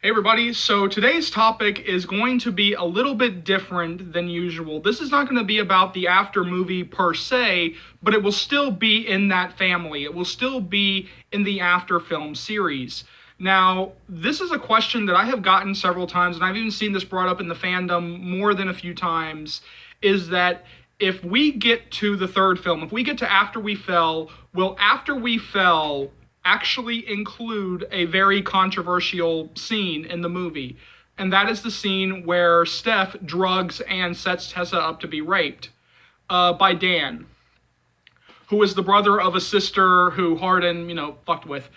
Hey everybody, so today's topic is going to be a little bit different than usual. This is not going to be about the after movie per se, but it will still be in that family. It will still be in the after film series. Now, this is a question that I have gotten several times, and I've even seen this brought up in the fandom more than a few times, is that if we get to the third film, if we get to After We Fell, will After We Fell actually include a very controversial scene in the movie? And that is the scene where Steph drugs and sets Tessa up to be raped by Dan, who is the brother of a sister who Hardin, fucked with.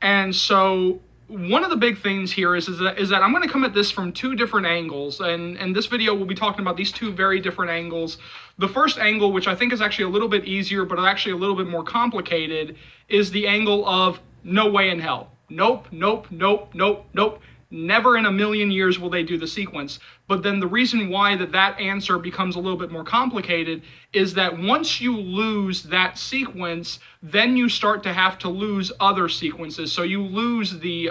And so one of the big things here is that I'm going to come at this from two different angles, and this video will be talking about these two very different angles. The first angle, which I think is actually a little bit easier, but actually a little bit more complicated, is the angle of no way in hell. Nope, nope, nope, nope, nope. Never in a million years will they do the sequence. But then the reason why that answer becomes a little bit more complicated is that once you lose that sequence, then you start to have to lose other sequences. So you lose the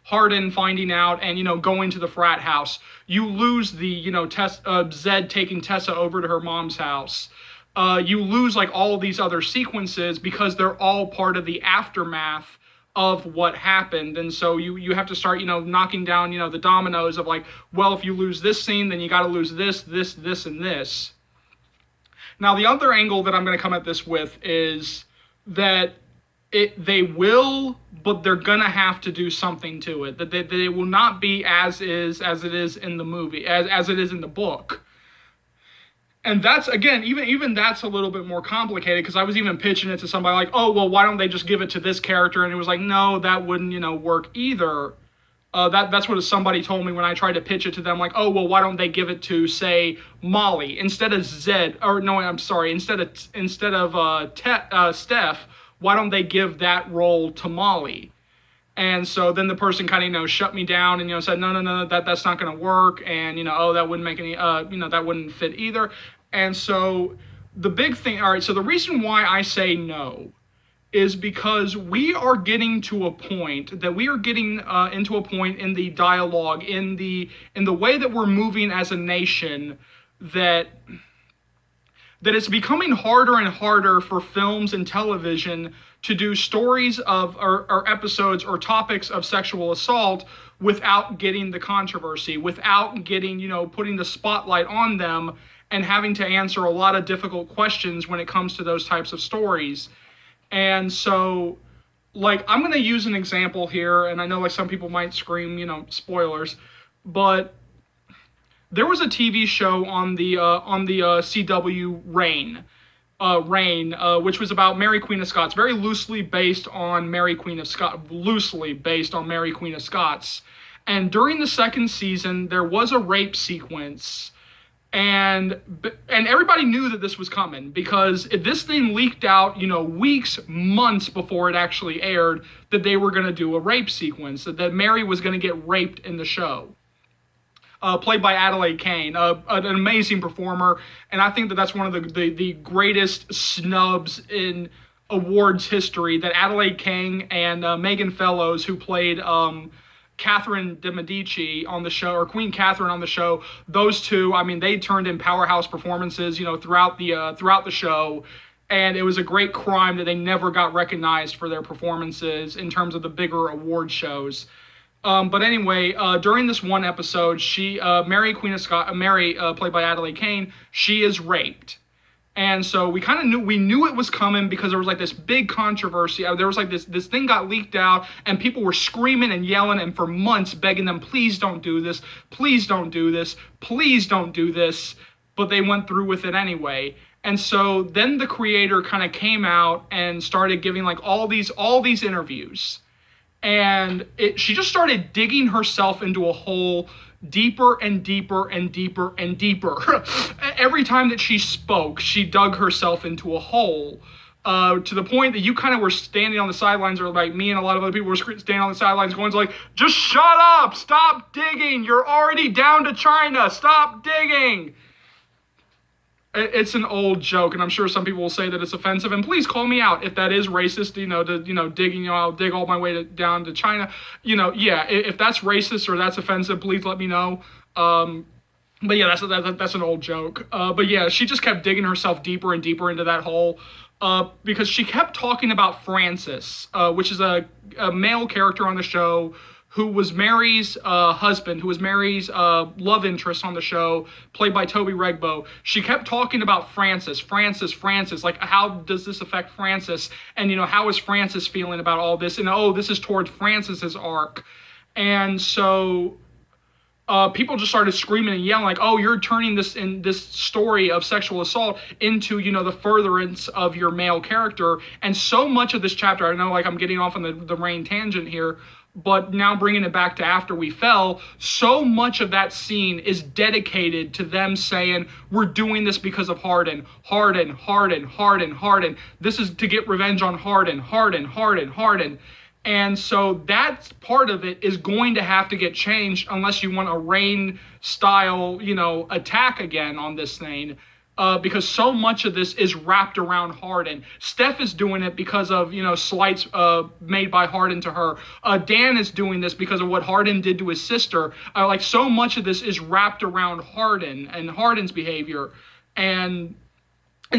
Hardin finding out and, going to the frat house. You lose the, Zed taking Tessa over to her mom's house. You lose like all of these other sequences because they're all part of the aftermath of what happened. And so you have to start, knocking down, the dominoes of like, well, if you lose this scene, then you got to lose this, and this. Now, the other angle that I'm going to come at this with is that they will, but they're going to have to do something to it. That they will not be as it is in the movie, as it is in the book. And that's, again, even that's a little bit more complicated, because I was even pitching it to somebody like, oh, well, why don't they just give it to this character? And it was like, no, that wouldn't, work either. That's what somebody told me when I tried to pitch it to them, like, oh, well, why don't they give it to, say, Molly instead of Zed, or no, I'm sorry, instead of Steph, why don't they give that role to Molly? And so then the person kind of, shut me down and, said, no, that's not going to work. And, oh, that wouldn't make any, that wouldn't fit either. And so the big thing, all right, so the reason why I say no is because we are getting to a point that we are getting into a point in the dialogue, in the way that we're moving as a nation, that it's becoming harder and harder for films and television to do stories of or episodes or topics of sexual assault without getting the controversy, without getting, putting the spotlight on them and having to answer a lot of difficult questions when it comes to those types of stories. And so, like, I'm going to use an example here, and I know like some people might scream, spoilers, but there was a TV show on the CW Reign, which was about Mary Queen of Scots, very loosely based on Mary Queen of Scots. And during the second season, there was a rape sequence, and everybody knew that this was coming, because this thing leaked out, weeks, months before it actually aired, that they were going to do a rape sequence, that Mary was going to get raped in the show. Played by Adelaide Kane, an amazing performer, and I think that's one of the greatest snubs in awards history, that Adelaide Kane and Megan Fellows, who played Catherine de Medici on the show, or Queen Catherine on the show, those two, I mean, they turned in powerhouse performances, throughout the show, and it was a great crime that they never got recognized for their performances in terms of the bigger award shows. But anyway, during this one episode, Mary Queen of Scots, Mary, played by Adelaide Kane, she is raped. And so we knew it was coming, because there was like this big controversy. There was like this thing got leaked out, and people were screaming and yelling and for months begging them, please don't do this, please don't do this, please don't do this. But they went through with it anyway. And so then the creator kind of came out and started giving like all these interviews. And she just started digging herself into a hole deeper and deeper and deeper and deeper. Every time that she spoke, she dug herself into a hole, to the point that you kind of were standing on the sidelines, or like me and a lot of other people were standing on the sidelines going like, just shut up, stop digging, you're already down to China, stop digging. It's an old joke, and I'm sure some people will say that it's offensive. And please call me out if that is racist. I'll dig all my way down to China. Yeah, if that's racist or that's offensive, please let me know. But yeah, that's an old joke. But yeah, she just kept digging herself deeper and deeper into that hole. Because she kept talking about Francis, which is a male character on the show who was Mary's husband, who was Mary's love interest on the show, played by Toby Regbo. She kept talking about Francis, Francis, Francis. Like, how does this affect Francis? And, how is Francis feeling about all this? And, oh, this is towards Francis's arc. And so people just started screaming and yelling like, "Oh, you're turning this story of sexual assault into the furtherance of your male character." And so much of this chapter, I know like I'm getting off on the Rain tangent here, but now bringing it back to After We Fell, so much of that scene is dedicated to them saying, "We're doing this because of Hardin, Hardin, Hardin, Hardin, Hardin. This is to get revenge on Hardin, Hardin, Hardin, Hardin." And so that part of it is going to have to get changed unless you want a Rain style, attack again on this thing. Because so much of this is wrapped around Hardin. Steph is doing it because of, slights made by Hardin to her. Dan is doing this because of what Hardin did to his sister. Like, so much of this is wrapped around Hardin and Hardin's behavior. And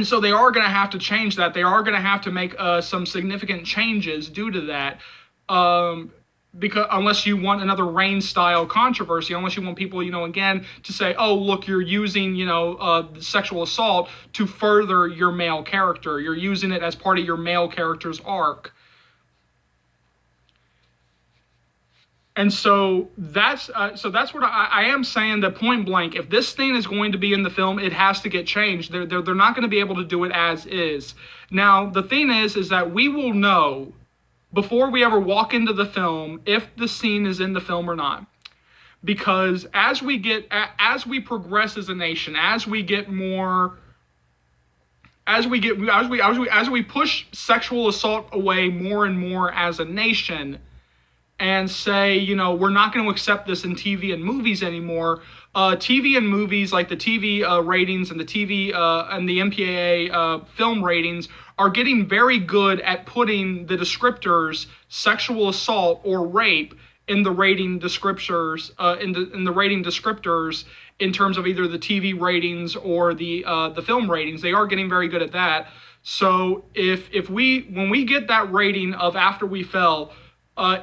so they are going to have to change that. They are going to have to make some significant changes due to that. Because unless you want another Rain style controversy, unless you want people, again, to say, "Oh, look, you're using, sexual assault to further your male character. You're using it as part of your male character's arc." And so that's what I am saying, that point blank, if this thing is going to be in the film, it has to get changed. They're not going to be able to do it as is. Now, the thing is that we will know before we ever walk into the film if the scene is in the film or not. Because as we progress as a nation, as we push sexual assault away more and more as a nation, and say, we're not going to accept this in TV and movies anymore. TV and movies, like the TV ratings and the TV and the MPAA film ratings, are getting very good at putting the descriptors sexual assault or rape in the rating descriptors in the rating descriptors in terms of either the TV ratings or the film ratings. They are getting very good at that. So when we get that rating of After We Fell,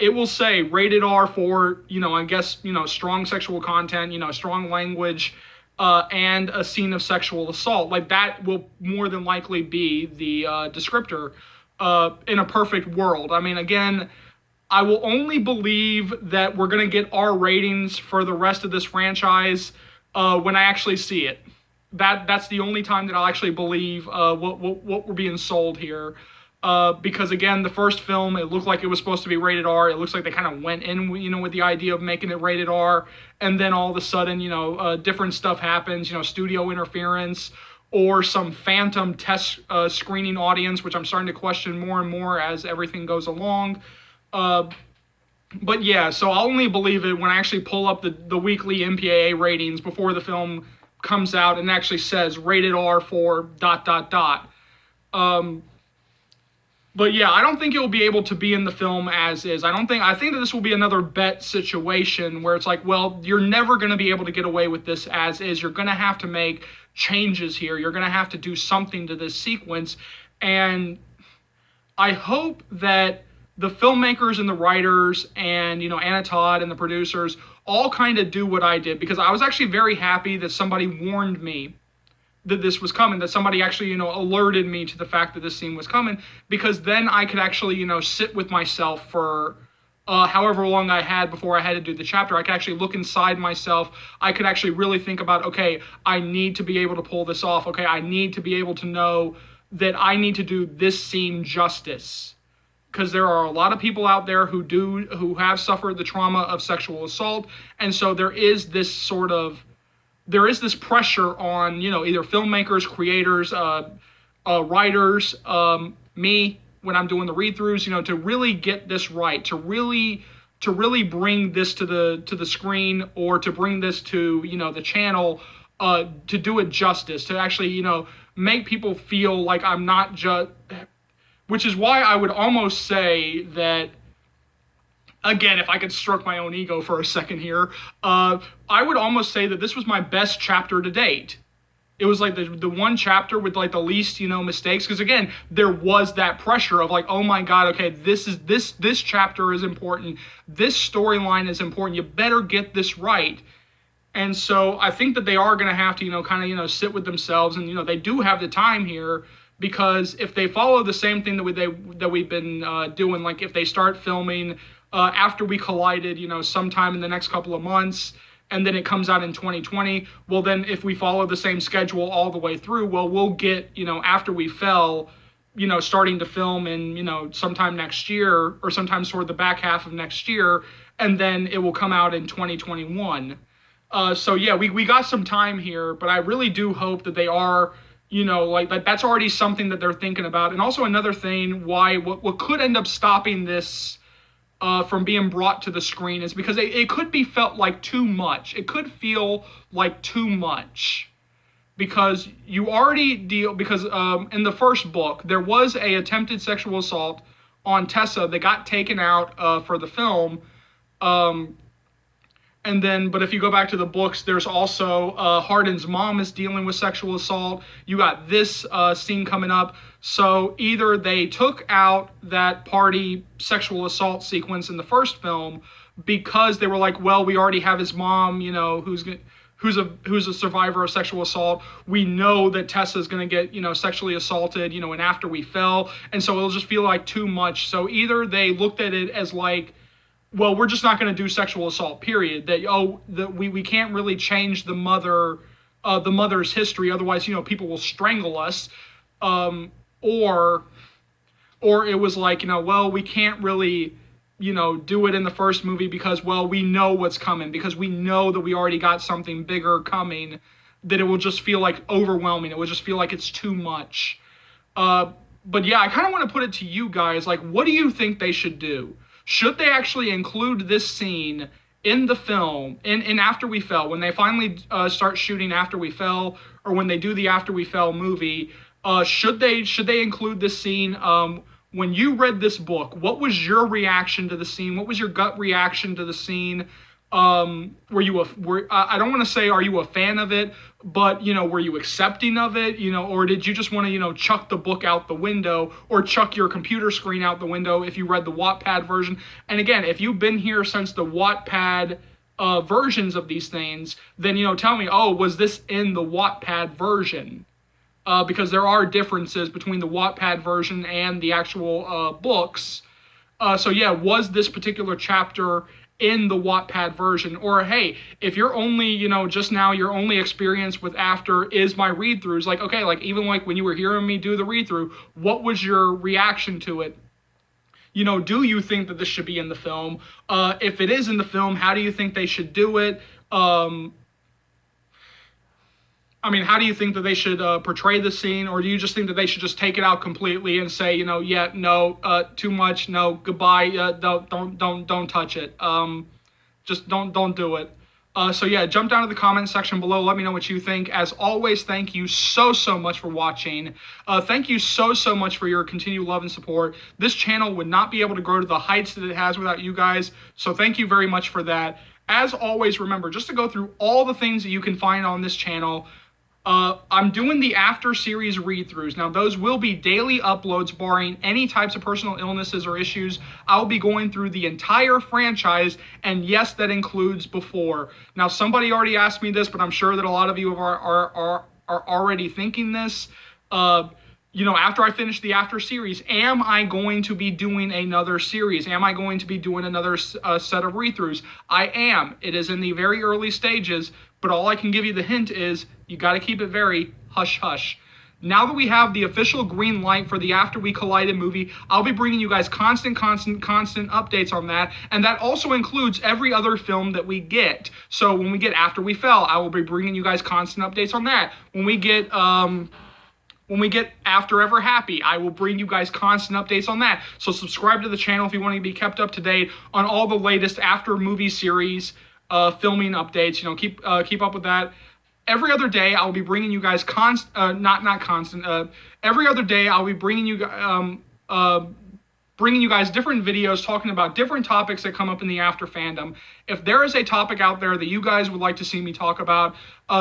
it will say rated R for, I guess, strong sexual content, strong language, and a scene of sexual assault. Like, that will more than likely be the descriptor in a perfect world. I mean, again, I will only believe that we're going to get R ratings for the rest of this franchise when I actually see it. That's the only time that I'll actually believe what we're being sold here. Because again, the first film, it looked like it was supposed to be rated R. It looks like they kind of went in, with the idea of making it rated R, and then all of a sudden, different stuff happens, studio interference, or some phantom test screening audience, which I'm starting to question more and more as everything goes along. But yeah, so I'll only believe it when I actually pull up the weekly MPAA ratings before the film comes out and actually says rated R for ... But yeah, I don't think it will be able to be in the film as is. I think that this will be another bet situation where it's like, well, you're never going to be able to get away with this as is. You're going to have to make changes here. You're going to have to do something to this sequence. And I hope that the filmmakers and the writers and, Anna Todd and the producers all kind of do what I did, because I was actually very happy that somebody warned me that this was coming, that somebody actually, alerted me to the fact that this scene was coming, because then I could actually, sit with myself for however long I had before I had to do the chapter. I could actually look inside myself. I could actually really think about, okay, I need to be able to pull this off. Okay, I need to be able to know that I need to do this scene justice. Because there are a lot of people out there who have suffered the trauma of sexual assault, and so there is this pressure on, either filmmakers, creators, writers, me, when I'm doing the read-throughs, to really get this right, to really bring this to the screen, or to bring this to, the channel to do it justice, to actually, make people feel like I'm not just, which is why I would almost say that, again, if I could stroke my own ego for a second here, I would almost say that this was my best chapter to date. It was like the one chapter with like the least, mistakes, because again, there was that pressure of like, oh my god, okay, this chapter is important, this storyline is important, you better get this right. And so I think that they are going to have to, kind of, sit with themselves, and they do have the time here, because if they follow the same thing that we've been doing, like if they start filming after we collided, sometime in the next couple of months, and then it comes out in 2020, well then if we follow the same schedule all the way through, well we'll get, After We Fell, starting to film in, sometime next year, or sometime toward the back half of next year, and then it will come out in 2021. So yeah, we got some time here, but I really do hope that they are, like that's already something that they're thinking about. And also another thing, what could end up stopping this from being brought to the screen is because it could be felt like too much. It could feel like too much, because you already because in the first book there was a attempted sexual assault on Tessa that got taken out for the film. And then, but if you go back to the books, there's also Hardin's mom is dealing with sexual assault. You got this scene coming up. So either they took out that party sexual assault sequence in the first film because they were like, well, we already have his mom, who's a survivor of sexual assault. We know that Tessa's going to get, sexually assaulted, and After We Fell. And so it'll just feel like too much. So either they looked at it as like, well, we're just not going to do sexual assault, period. That we can't really change the mother's history, otherwise, people will strangle us. Or it was like, well, we can't really, do it in the first movie because, well, we know what's coming, because we know that we already got something bigger coming, that it will just feel like overwhelming. It will just feel like it's too much. But yeah, I kind of want to put it to you guys, like, what do you think they should do? Should they actually include this scene in the film, in After We Fell, when they finally start shooting After We Fell, or when they do the After We Fell movie? Should they include this scene? When you read this book, what was your reaction to the scene? What was your gut reaction to the scene? I don't want to say are you a fan of it, but were you accepting of it, or did you just want to chuck the book out the window, or chuck your computer screen out the window if you read the Wattpad version? And again, if you've been here since the Wattpad versions of these things, then tell me, oh, was this in the Wattpad version? Because there are differences between the Wattpad version and the actual books. So yeah, was this particular chapter in the Wattpad version? Or hey, if you're only, just now your only experience with After is my read-throughs, like, okay, like even like when you were hearing me do the read-through, what was your reaction to it? Do you think that this should be in the film? If it is in the film, how do you think they should do it? How do you think that they should portray the scene, or do you just think that they should just take it out completely and say, yeah, no, too much, no, goodbye, don't touch it, just don't do it. So yeah, jump down to the comment section below. Let me know what you think. As always, thank you so much for watching. Thank you so much for your continued love and support. This channel would not be able to grow to the heights that it has without you guys. So thank you very much for that. As always, remember just to go through all the things that you can find on this channel. I'm doing the After series read-throughs. Now, those will be daily uploads, barring any types of personal illnesses or issues. I'll be going through the entire franchise, and yes, that includes Before. Now, somebody already asked me this, but I'm sure that a lot of you are already thinking this. After I finish the After series, am I going to be doing another series? Am I going to be doing another set of read-throughs? I am. It is in the very early stages, but all I can give you the hint is you got to keep it very hush-hush. Now that we have the official green light for the After We Collided movie, I'll be bringing you guys constant updates on that, and that also includes every other film that we get. So when we get After We Fell, I will be bringing you guys constant updates on that. When we get After Ever Happy, I will bring you guys constant updates on that. So subscribe to the channel if you want to be kept up to date on all the latest After movie series filming updates. Keep up with that. every other day I'll be bringing you guys every other day I'll be bringing you bringing you guys different videos talking about different topics that come up in the After fandom. If there is a topic out there that you guys would like to see me talk about,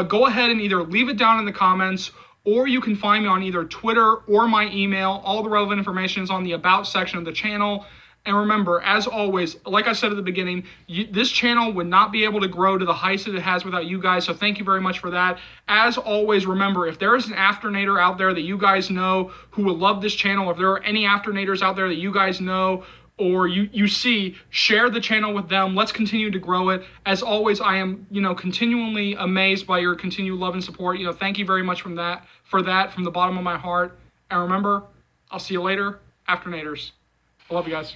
go ahead and either leave it down in the comments, or you can find me on either Twitter or my email. All the relevant information is on the About section of the channel. And remember, as always, like I said at the beginning, this channel would not be able to grow to the heights that it has without you guys, so thank you very much for that. As always, remember, if there is an Afternator out there that you guys know who would love this channel, if there are any Afternators out there that you guys know or you see, share the channel with them. Let's continue to grow it. As always, I am, continually amazed by your continued love and support. Thank you very much from the bottom of my heart. And remember, I'll see you later, Afternators. I love you guys.